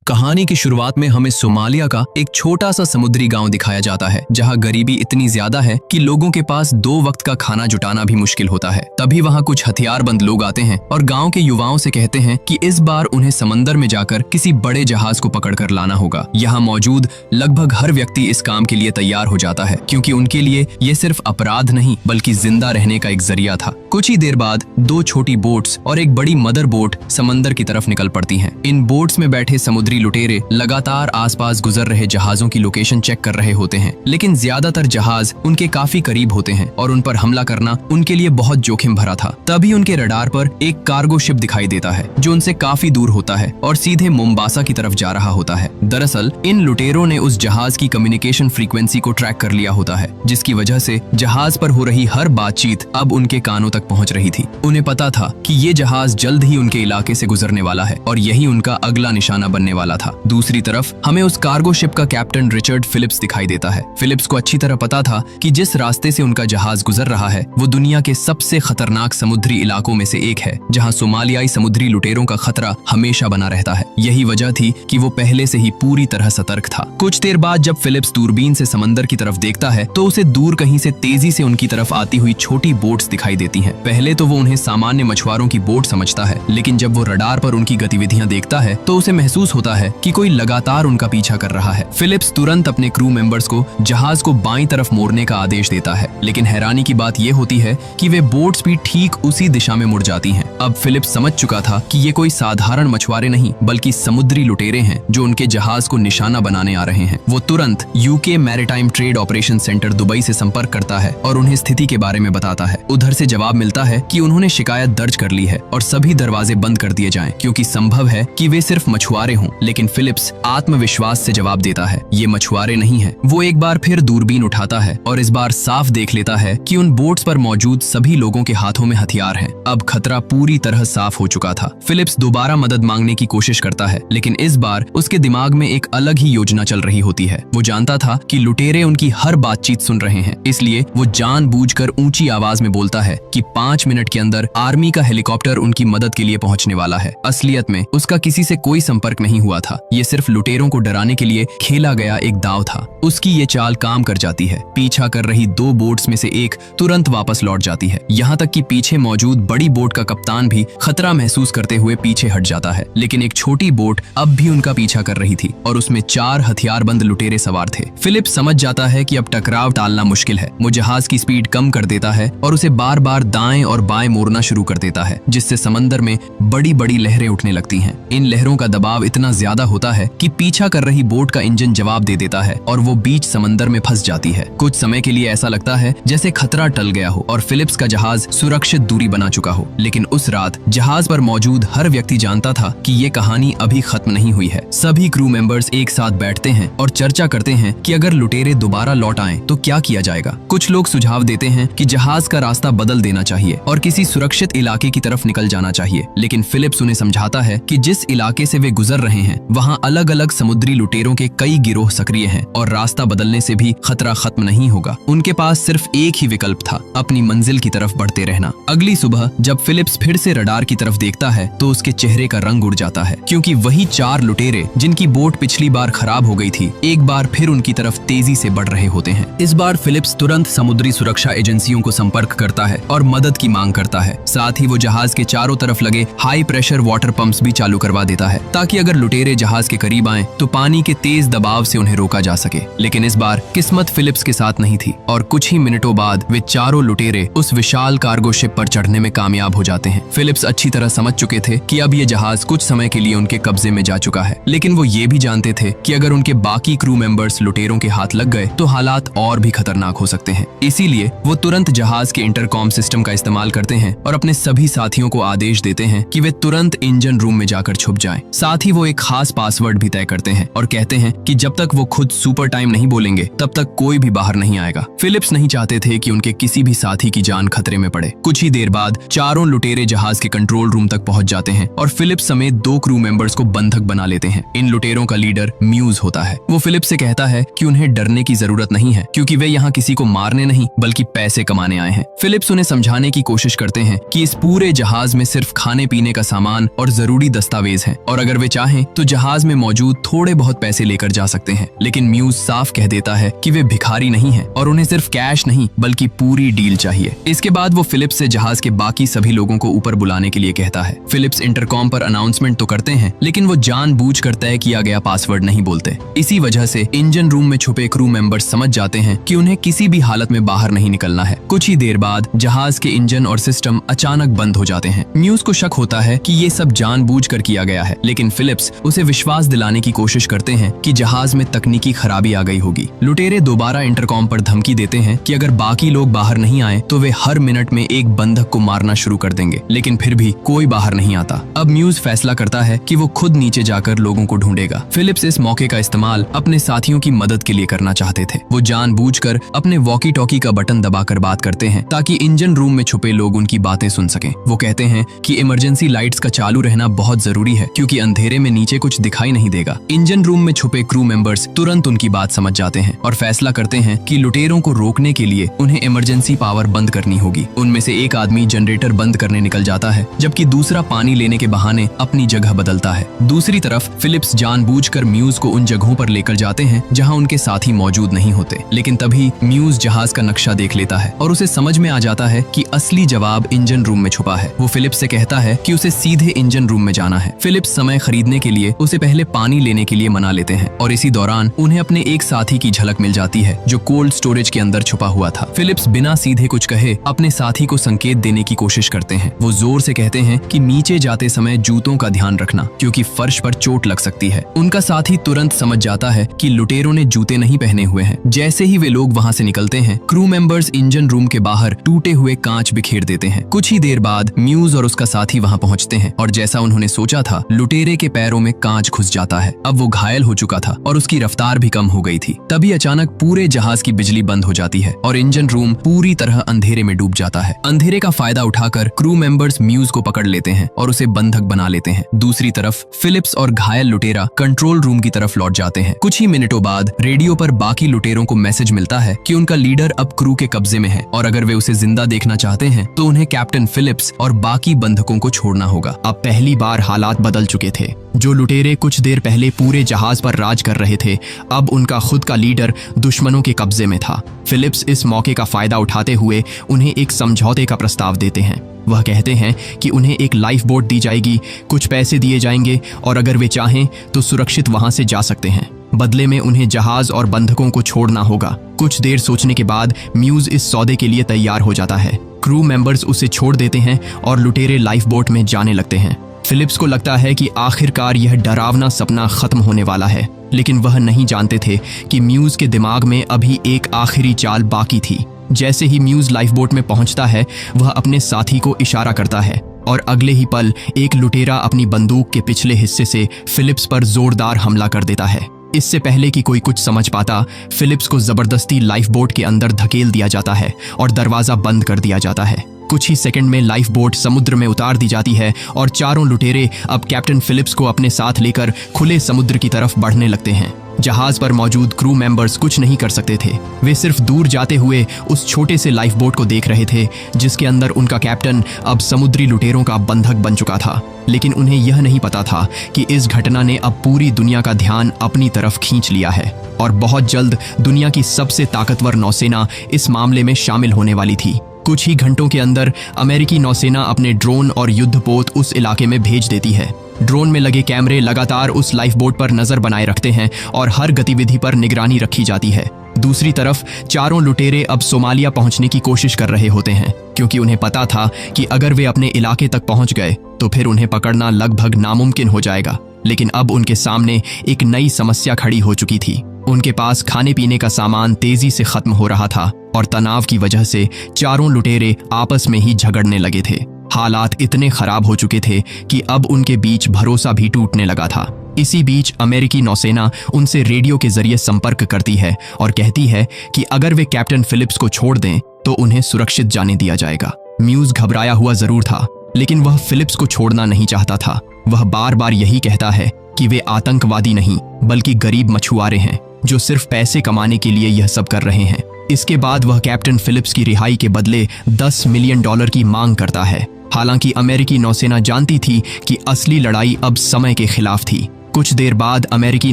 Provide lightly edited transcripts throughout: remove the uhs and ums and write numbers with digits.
कहानी की शुरुआत में हमें सोमालिया का एक छोटा सा समुद्री गांव दिखाया जाता है जहां गरीबी इतनी ज्यादा है कि लोगों के पास 2 वक्त का खाना जुटाना भी मुश्किल होता है। तभी वहां कुछ हथियारबंद लोग आते हैं और गांव के युवाओं से कहते हैं कि इस बार उन्हें समंदर में जाकर किसी बड़े जहाज को पकड़कर लाना होगा। यहाँ मौजूद लगभग हर व्यक्ति इस काम के लिए तैयार हो जाता है क्योंकि उनके लिए ये सिर्फ अपराध नहीं बल्कि जिंदा रहने का एक जरिया था। कुछ ही देर बाद 2 छोटी बोट्स और एक बड़ी मदर बोट समंदर की तरफ निकल पड़ती हैं। इन बोट्स में बैठे समुद्री लुटेरे लगातार आसपास गुजर रहे जहाजों की लोकेशन चेक कर रहे होते हैं, लेकिन ज्यादातर जहाज उनके काफी करीब होते हैं और उन पर हमला करना उनके लिए बहुत जोखिम भरा था। तभी उनके रडार पर एक कार्गो शिप दिखाई देता है जो उनसे काफी दूर होता है और सीधे मोम्बासा की तरफ जा रहा होता है। दरअसल इन लुटेरों ने उस जहाज की कम्युनिकेशन फ्रीक्वेंसी को ट्रैक कर लिया होता है, जिसकी वजह से जहाज पर हो रही हर बातचीत अब उनके कानों तक पहुंच रही थी। उन्हें पता था कि ये जहाज जल्द ही उनके इलाके से गुजरने वाला है और यही उनका अगला निशाना बनने वाला था। दूसरी तरफ हमें उस कार्गो शिप का कैप्टन रिचर्ड फिलिप्स दिखाई देता है। फिलिप्स को अच्छी तरह पता था कि जिस रास्ते से उनका जहाज गुजर रहा है वो दुनिया के सबसे खतरनाक समुद्री इलाकों में से एक है, जहां सोमालियाई समुद्री लुटेरों का खतरा हमेशा बना रहता है। यही वजह थी कि वो पहले से ही पूरी तरह सतर्क था। कुछ देर बाद जब फिलिप्स दूरबीन से समंदर की तरफ देखता है तो उसे दूर कहीं से तेजी से उनकी तरफ आती हुई छोटी बोट्स दिखाई देती हैं। पहले तो वो उन्हें सामान्य मछुआरों की बोट समझता है, लेकिन जब वो रडार पर उनकी गतिविधियां देखता है तो उसे महसूस होता है कि कोई लगातार उनका पीछा कर रहा है। फिलिप्स तुरंत अपने क्रू मेंबर्स को जहाज को बाईं तरफ मोड़ने का आदेश देता है, लेकिन हैरानी की बात यह होती है कि वे बोट्स भी ठीक उसी दिशा में मुड़ जाती हैं। अब फिलिप्स समझ चुका था कि ये कोई साधारण मछुआरे नहीं बल्कि समुद्री लुटेरे हैं जो उनके जहाज को निशाना बनाने आ रहे हैं। वो तुरंत UK maritime trade operation centre Dubai से संपर्क करता है और उन्हें स्थिति के बारे में बताता है। उधर से जवाब मिलता है कि उन्होंने शिकायत दर्ज कर ली है और सभी दरवाजे बंद कर दिए जाएं क्योंकि संभव है कि वे सिर्फ मछुआरे हों। लेकिन फिलिप्स आत्मविश्वास से जवाब देता है ये मछुआरे नहीं हैं। वो एक बार फिर दूरबीन उठाता है और इस बार साफ देख लेता है कि उन बोट्स पर मौजूद सभी लोगों के हाथों में हथियार हैं। अब खतरा पूरी तरह साफ हो चुका था। फिलिप्स दोबारा मदद मांगने की कोशिश करता है, लेकिन इस बार उसके दिमाग में एक अलग ही योजना चल रही होती है। वो जानता था कि लुटेरे उनकी हर बातचीत सुन रहे हैं, इसलिए वो जानबूझकर ऊंची आवाज में बोलता है कि 5 मिनट के अंदर आर्मी का हेलीकॉप्टर उनकी मदद के लिए पहुंचने वाला है। असलियत में उसका किसी से कोई संपर्क नहीं हुआ था। ये सिर्फ लुटेरों को डराने के लिए खेला गया एक दाव था। उसकी ये चाल काम कर जाती है। पीछा कर रही 2 बोट्स में से एक तुरंत वापस लौट जाती है, यहाँ तक कि पीछे मौजूद बड़ी बोट का कप्तान भी खतरा महसूस करते हुए पीछे हट जाता है। लेकिन एक छोटी बोट अब भी उनका पीछा कर रही थी और उसमें 4 हथियारबंद लुटेरे सवार थे। फिलिप्स समझ जाता है कि अब टकराव टालना मुश्किल है। वो जहाज की स्पीड कम कर देता है और उसे बार बार दाएं और बाएं मोड़ना शुरू कर देता है, जिससे समंदर में बड़ी बड़ी लहरें उठने लगती हैं। इन लहरों का दबाव इतना ज्यादा होता है कि पीछा कर रही बोट का इंजन जवाब दे देता है और वो बीच समंदर में फंस जाती है। कुछ समय के लिए ऐसा लगता है जैसे खतरा टल गया हो और फिलिप्स का जहाज सुरक्षित दूरी बना चुका हो। लेकिन उस रात जहाज पर मौजूद हर व्यक्ति जानता था कि ये कहानी अभी खत्म नहीं हुई है। सभी क्रू मेंबर्स एक साथ बैठते हैं और चर्चा करते हैं कि अगर लुटेरे दोबारा लौट आएं तो क्या किया जाएगा। कुछ लोग सुझाव देते हैं कि जहाज का रास्ता बदल देना चाहिए और किसी सुरक्षित इलाके की तरफ निकल जाना चाहिए, लेकिन फिलिप्स उन्हें समझाता है कि जिस इलाके से वे गुजर रहे हैं वहां अलग अलग समुद्री लुटेरों के कई गिरोह सक्रिय हैं और रास्ता बदलने से भी खतरा खत्म नहीं होगा। उनके पास सिर्फ एक ही विकल्प था, अपनी मंजिल की तरफ बढ़ते रहना। अगली सुबह जब फिलिप्स फिर से रडार की तरफ देखता है तो उसके चेहरे का रंग उड़ जाता है क्योंकि वही 4 लुटेरे जिनकी बोट पिछली बार खराब हो गई थी एक बार फिर उनकी तरफ तेजी से बढ़ रहे होते हैं। इस बार फिलिप्स तुरंत समुद्री सुरक्षा एजेंसियों को संपर्क करता है और मदद की मांग करता है। साथ ही वो जहाज के चारों तरफ लगे हाई प्रेशर वाटर पंप्स भी चालू करवा देता है ताकि अगर लुटेरे जहाज के करीब आए तो पानी के तेज दबाव से उन्हें रोका जा सके। लेकिन इस बार किस्मत फिलिप्स के साथ नहीं थी और कुछ ही मिनटों बाद वे चारों लुटेरे उस विशाल कार्गो शिप पर चढ़ने में कामयाब हो जाते हैं। फिलिप्स अच्छी तरह समझ चुके थे कि अब ये जहाज कुछ समय के लिए उनके कब्जे में जा चुका है, लेकिन वो ये भी जानते थे कि अगर उनके बाकी क्रू मेंबर्स लुटेरों के हाथ लग गए तो हालात और भी खतरनाक हो सकते हैं। इसीलिए वो तुरंत जहाज के इंटरकॉम सिस्टम का इस्तेमाल करते हैं और अपने सभी साथियों को आदेश देते हैं कि वे तुरंत इंजन रूम में जाकर छुप जाएं। साथ ही वो एक खास पासवर्ड भी तय करते हैं और कहते हैं कि जब तक वो खुद सुपर टाइम नहीं बोलेंगे तब तक कोई भी बाहर नहीं आएगा। फिलिप्स नहीं चाहते थे कि उनके किसी भी साथी की जान खतरे में पड़े। कुछ ही देर बाद चारों लुटेरे जहाज के कंट्रोल रूम तक पहुंच जाते हैं और फिलिप्स समेत 2 क्रू मेंबर्स को बंधक बना लेते हैं। इन लुटेरों का लीडर म्यूज होता है। वो फिलिप्स से कहता है कि उन्हें डरने की जरूरत नहीं है क्योंकि वे यहाँ किसी को मारने नहीं बल्कि पैसे कमाने आए हैं। फिलिप्स उन्हें समझाने की कोशिश करते हैं कि इस पूरे जहाज में सिर्फ खाने पीने का सामान और जरूरी दस्तावेज हैं और अगर वे चाहें तो जहाज में मौजूद थोड़े बहुत पैसे लेकर जा सकते हैं। लेकिन म्यूज साफ कह देता है कि वे भिखारी नहीं हैं और उन्हें सिर्फ कैश नहीं बल्कि पूरी डील चाहिए। इसके बाद वो फिलिप्स से जहाज के बाकी सभी लोगों को ऊपर बुलाने के लिए कहता है। फिलिप्स इंटरकॉम पर अनाउंसमेंट तो करते हैं, लेकिन वो जानबूझकर तय किया गया पासवर्ड नहीं बोलते। इसी वजह से इंजन रूम में छुपे क्रू मेंबर्स समझ जाते हैं कि उन्हें किसी भी हालत में बाहर नहीं निकलना है। कुछ ही देर बाद जहाज के इंजन और सिस्टम अचानक बंद हो जाते हैं। म्यूज को शक होता है कि ये सब जानबूझकर किया गया है, लेकिन फिलिप्स उसे विश्वास दिलाने की कोशिश करते हैं कि जहाज में तकनीकी खराबी आ गई होगी। लुटेरे दोबारा इंटरकॉम पर धमकी देते हैं कि अगर बाकी लोग बाहर नहीं आए तो वे हर मिनट में एक बंधक को मारना शुरू कर देंगे, लेकिन फिर भी कोई बाहर नहीं आता। अब म्यूज फैसला करता है कि वो खुद नीचे जाकर लोगों को ढूंढेगा। फिलिप्स इस मौके का इस्तेमाल अपने साथियों की मदद के लिए करना चाहते थे। वो जानबूझकर अपने वॉकी टॉकी का बटन दबाकर बात करते हैं ताकि इंजन रूम में छुपे लोग उनकी बातें सुन सकें। वो कहते हैं कि इमरजेंसी लाइट्स का चालू रहना बहुत जरूरी है क्योंकि अंधेरे में नीचे कुछ दिखाई नहीं देगा। इंजन रूम में छुपे क्रू मेंबर्स तुरंत उनकी बात समझ जाते हैं और फैसला करते हैं कि लुटेरों को रोकने के लिए उन्हें इमरजेंसी पावर बंद करनी होगी। उनमें से एक आदमी जनरेटर बंद करने निकल जाता है, जबकि दूसरा पानी लेने के बहाने अपनी जगह बदलता है। दूसरी तरफ फिलिप्स जानबूझकर म्यूज को उन जगहों पर लेकर जाते हैं जहां उनके साथी मौजूद नहीं होते। लेकिन तभी म्यूज जहाज का नक्शा देख लेता है और उसे समझ में आ जाता है कि असली जवाब इंजन रूम में छुपा है। वो फिलिप्स से कहता है कि उसे सीधे इंजन रूम में जाना है। फिलिप्स समय खरीदने के लिए उसे पहले पानी लेने के लिए मना लेते हैं और इसी दौरान उन्हें अपने एक साथी की झलक मिल जाती है जो कोल्ड स्टोरेज के अंदर छुपा हुआ था। फिलिप्स बिना सीधे कुछ कहे अपने साथी को संकेत देने की कोशिश करते हैं। वो जोर से कहते हैं कि नीचे जाते समय जूतों का ध्यान रखना क्योंकि फर्श पर चोट लग सकती है। उनका साथी तुरंत समझ जाता है कि लुटेरों ने जूते नहीं पहने हुए हैं। जैसे ही वे लोग वहां से निकलते हैं, क्रू मेंबर्स इंजन रूम के बाहर टूटे हुए कांच बिखेर देते हैं। कुछ ही देर बाद म्यूज और उसका साथी वहां पहुंचते हैं और जैसा उन्होंने सोचा था, लुटेरे के पैरों में कांच घुस जाता है। अब वो घायल हो चुका था और उसकी रफ्तार भी कम हो गई थी। तभी अचानक पूरे जहाज की बिजली बंद हो जाती है और इंजन रूम पूरी तरह अंधेरे में डूब जाता है। अंधेरे का फायदा उठाकर क्रू मेंबर्स म्यूज को पकड़ लेते हैं और उसे बंधक बना लेते हैं। दूसरी तरफ फिलिप्स और घायल लुटेरा कंट्रोल रूम की तरफ लौट जाते हैं। कुछ ही मिनटों बाद रेडियो पर बाकी लुटेरों को मैसेज मिलता है कि उनका लीडर अब क्रू के कब्जे में है और अगर वे उसे जिंदा देखना चाहते हैं तो उन्हें कैप्टन फिलिप्स और बाकी बंधकों को छोड़ना होगा। अब पहली बार हालात बदल चुके थे। जो लुटेरे कुछ देर पहले पूरे जहाज पर राज कर रहे थे, अब उनका खुद का लीडर दुश्मनों के कब्जे में था। फिलिप्स इस मौके का फायदा उठाते हुए उन्हें एक समझौते का प्रस्ताव देते हैं। वह कहते हैं कि उन्हें एक लाइफ बोट दी जाएगी, कुछ पैसे दिए जाएंगे और अगर वे चाहें तो सुरक्षित वहां से जा सकते हैं। बदले में उन्हें जहाज और बंधकों को छोड़ना होगा। कुछ देर सोचने के बाद म्यूज इस सौदे के लिए तैयार हो जाता है। क्रू मेंबर्स उसे छोड़ देते हैं और लुटेरे लाइफ बोट में जाने लगते हैं। फिलिप्स को लगता है कि आखिरकार यह डरावना सपना खत्म होने वाला है, लेकिन वह नहीं जानते थे कि म्यूज के दिमाग में अभी एक आखिरी चाल बाकी थी। जैसे ही म्यूज लाइफ बोट में पहुंचता है, वह अपने साथी को इशारा करता है और अगले ही पल एक लुटेरा अपनी बंदूक के पिछले हिस्से से फिलिप्स पर जोरदार हमला कर देता है। इससे पहले कि कोई कुछ समझ पाता, फिलिप्स को जबरदस्ती लाइफ बोट के अंदर धकेल दिया जाता है और दरवाजा बंद कर दिया जाता है। कुछ ही सेकंड में लाइफ बोट समुद्र में उतार दी जाती है और चारों लुटेरे अब कैप्टन फिलिप्स को अपने साथ लेकर खुले समुद्र की तरफ बढ़ने लगते हैं। जहाज पर मौजूद क्रू मेंबर्स कुछ नहीं कर सकते थे। वे सिर्फ दूर जाते हुए उस छोटे से लाइफ बोट को देख रहे थे जिसके अंदर उनका कैप्टन अब समुद्री लुटेरों का बंधक बन चुका था। लेकिन उन्हें यह नहीं पता था कि इस घटना ने अब पूरी दुनिया का ध्यान अपनी तरफ खींच लिया है और बहुत जल्द दुनिया की सबसे ताकतवर नौसेना इस मामले में शामिल होने वाली थी। कुछ ही घंटों के अंदर अमेरिकी नौसेना अपने ड्रोन और युद्धपोत उस इलाके में भेज देती है। ड्रोन में लगे कैमरे लगातार उस लाइफ बोट पर नजर बनाए रखते हैं और हर गतिविधि पर निगरानी रखी जाती है। दूसरी तरफ चारों लुटेरे अब सोमालिया पहुंचने की कोशिश कर रहे होते हैं क्योंकि उन्हें पता था कि अगर वे अपने इलाके तक पहुंच गए तो फिर उन्हें पकड़ना लगभग नामुमकिन हो जाएगा। लेकिन अब उनके सामने एक नई समस्या खड़ी हो चुकी थी। उनके पास खाने पीने का सामान तेजी से खत्म हो रहा था और तनाव की वजह से चारों लुटेरे आपस में ही झगड़ने लगे थे। हालात इतने खराब हो चुके थे कि अब उनके बीच भरोसा भी टूटने लगा था। इसी बीच अमेरिकी नौसेना उनसे रेडियो के जरिए संपर्क करती है और कहती है कि अगर वे कैप्टन फिलिप्स को छोड़ दें तो उन्हें सुरक्षित जाने दिया जाएगा। म्यूज घबराया हुआ जरूर था, लेकिन वह फिलिप्स को छोड़ना नहीं चाहता था। वह बार बार यही कहता है कि वे आतंकवादी नहीं बल्कि गरीब मछुआरे हैं जो सिर्फ पैसे कमाने के लिए यह सब कर रहे हैं। इसके बाद वह कैप्टन फिलिप्स की रिहाई के बदले $10 मिलियन की मांग करता है। हालांकि अमेरिकी नौसेना जानती थी कि असली लड़ाई अब समय के खिलाफ थी। कुछ देर बाद अमेरिकी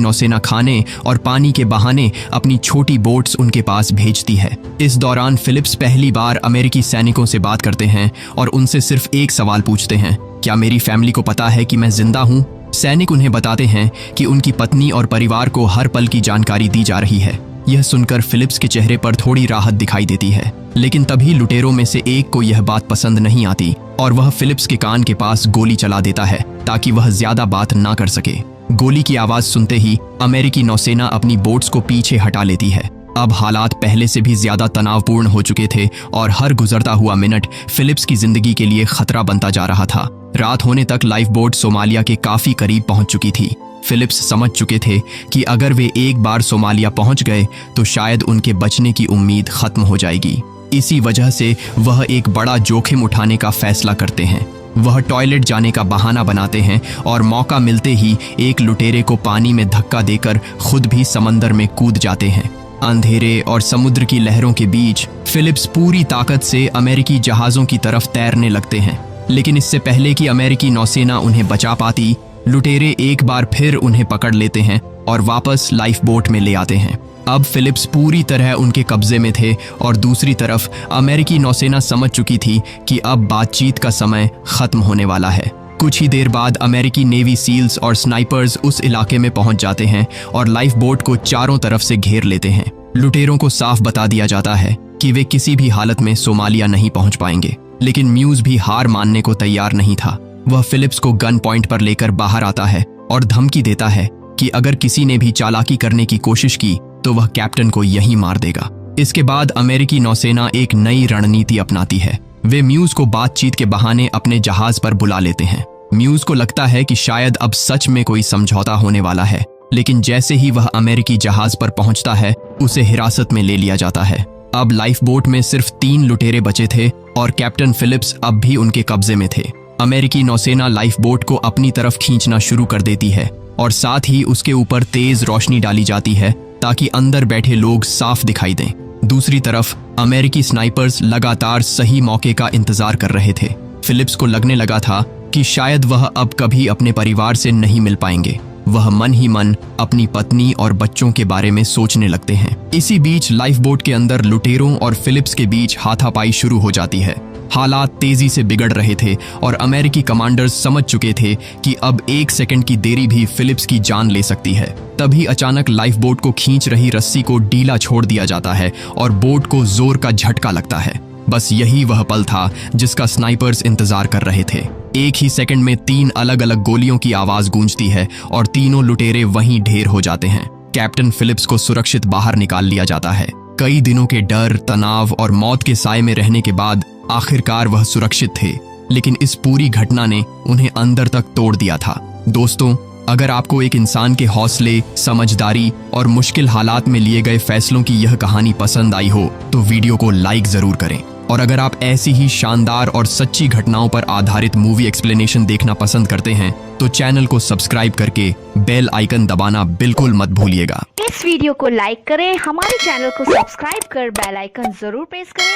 नौसेना खाने और पानी के बहाने अपनी छोटी बोट्स उनके पास भेजती है। इस दौरान फिलिप्स पहली बार अमेरिकी सैनिकों से बात करते हैं और उनसे सिर्फ एक सवाल पूछते हैं, क्या मेरी फैमिली को पता है कि मैं जिंदा हूँ? सैनिक उन्हें बताते हैं कि उनकी पत्नी और परिवार को हर पल की जानकारी दी जा रही है। यह सुनकर फिलिप्स के चेहरे पर थोड़ी राहत दिखाई देती है, लेकिन तभी लुटेरों में से एक को यह बात पसंद नहीं आती और वह फिलिप्स के कान के पास गोली चला देता है ताकि वह ज्यादा बात ना कर सके। गोली की आवाज सुनते ही अमेरिकी नौसेना अपनी बोट्स को पीछे हटा लेती है। अब हालात पहले से भी ज्यादा तनावपूर्ण हो चुके थे और हर गुजरता हुआ मिनट फिलिप्स की जिंदगी के लिए खतरा बनता जा रहा था। रात होने तक लाइफ बोट सोमालिया के काफी करीब पहुंच चुकी थी। फिलिप्स समझ चुके थे कि अगर वे एक बार सोमालिया पहुंच गए तो शायद उनके बचने की उम्मीद खत्म हो जाएगी। इसी वजह से वह एक बड़ा जोखिम उठाने का फैसला करते हैं। वह टॉयलेट जाने का बहाना बनाते हैं और मौका मिलते ही एक लुटेरे को पानी में धक्का देकर खुद भी समंदर में कूद जाते हैं। अंधेरे और समुद्र की लहरों के बीच फिलिप्स पूरी ताकत से अमेरिकी जहाजों की तरफ तैरने लगते हैं, लेकिन इससे पहले कि अमेरिकी नौसेना उन्हें बचा पाती, लुटेरे एक बार फिर उन्हें पकड़ लेते हैं और वापस लाइफ बोट में ले आते हैं। अब फिलिप्स पूरी तरह उनके कब्जे में थे और दूसरी तरफ अमेरिकी नौसेना समझ चुकी थी कि अब बातचीत का समय खत्म होने वाला है। कुछ ही देर बाद अमेरिकी नेवी सील्स और स्नाइपर्स उस इलाके में पहुंच जाते हैं और लाइफ बोट को चारों तरफ से घेर लेते हैं। लुटेरों को साफ बता दिया जाता है कि वे किसी भी हालत में सोमालिया नहीं पहुंच पाएंगे, लेकिन म्यूज भी हार मानने को तैयार नहीं था। वह फिलिप्स को गन पॉइंट पर लेकर बाहर आता है और धमकी देता है कि अगर किसी ने भी चालाकी करने की कोशिश की तो वह कैप्टन को यहीं मार देगा। इसके बाद अमेरिकी नौसेना एक नई रणनीति अपनाती है। वे म्यूज को बातचीत के बहाने अपने जहाज पर बुला लेते हैं। म्यूज को लगता है कि शायद अब सच में कोई समझौता होने वाला है, लेकिन जैसे ही वह अमेरिकी जहाज पर पहुंचता है उसे हिरासत में ले लिया जाता है। अब लाइफ बोट में सिर्फ 3 लुटेरे बचे थे और कैप्टन फिलिप्स अब भी उनके कब्जे में थे। अमेरिकी नौसेना लाइफ बोट को अपनी तरफ खींचना शुरू कर देती है और साथ ही उसके ऊपर तेज रोशनी डाली जाती है ताकि अंदर बैठे लोग साफ दिखाई दें। दूसरी तरफ अमेरिकी स्नाइपर्स लगातार सही मौके का इंतजार कर रहे थे। फिलिप्स को लगने लगा था कि शायद वह अब कभी अपने परिवार से नहीं मिल पाएंगे। वह मन ही मन अपनी पत्नी और बच्चों के बारे में सोचने लगते हैं। इसी बीच लाइफ बोट के अंदर लुटेरों और फिलिप्स के बीच हाथापाई शुरू हो जाती है। हालात तेजी से बिगड़ रहे थे और अमेरिकी कमांडर्स समझ चुके थे कि अब 1 सेकंड की देरी भी फिलिप्स की जान ले सकती है। तभी अचानक लाइफ बोट को खींच रही रस्सी को ढीला छोड़ दिया जाता है और बोट को जोर का झटका लगता है। बस यही वह पल था जिसका स्नाइपर्स इंतजार कर रहे थे। एक ही सेकंड में 3 अलग अलग गोलियों की आवाज गूंजती है और तीनों लुटेरे वहीं ढेर हो जाते हैं। कैप्टन फिलिप्स को सुरक्षित बाहर निकाल लिया जाता है। कई दिनों के डर, तनाव और मौत के साए में रहने के बाद आखिरकार वह सुरक्षित थे, लेकिन इस पूरी घटना ने उन्हें अंदर तक तोड़ दिया था। दोस्तों, अगर आपको एक इंसान के हौसले, समझदारी और मुश्किल हालात में लिए गए फैसलों की यह कहानी पसंद आई हो तो वीडियो को लाइक जरूर करें। और अगर आप ऐसी ही शानदार और सच्ची घटनाओं पर आधारित मूवी एक्सप्लेनेशन देखना पसंद करते हैं तो चैनल को सब्सक्राइब करके बेल आइकन दबाना बिल्कुल मत भूलिएगा। इस वीडियो को लाइक करें, हमारे चैनल को सब्सक्राइब कर बेल आइकन जरूर प्रेस करें